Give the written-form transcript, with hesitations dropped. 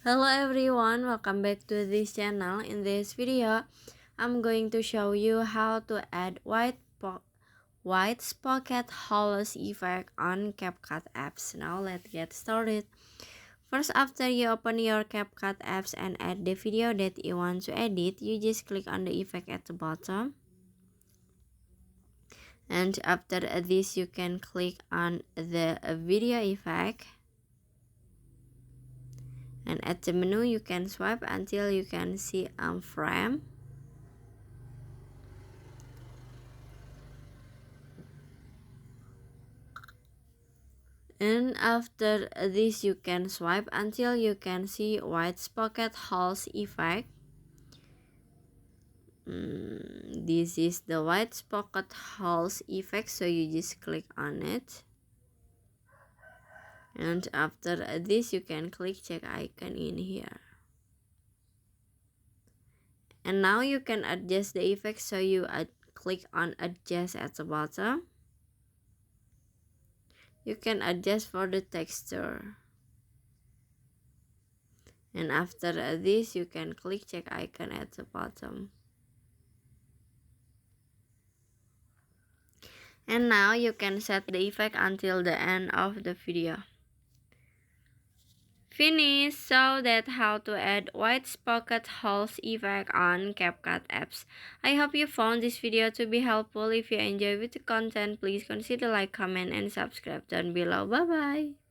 Hello everyone, welcome back to this channel. In this video, I'm going to show you how to add white Spocket hollows effect on CapCut apps. Now let's get started. First, after you open your CapCut apps and add the video that you want to edit, you just click on the effect at the bottom. And after this, you can click on the video effect. And at the menu, you can swipe until you can see frame. And after this, you can swipe until you can see white Spocket holes effect. This is the white Spocket holes effect, so you just click on it. And after this, you can click check icon in here. And now you can adjust the effect, so you click on adjust at the bottom. You can adjust for the texture. And after this, you can click check icon at the bottom. And now you can set the effect until the end of the video. Finish. So that's how to add white Spocket holes effect on CapCut apps. I hope you found this video to be helpful. If you enjoyed the content, please consider like, comment, and subscribe down below. Bye bye.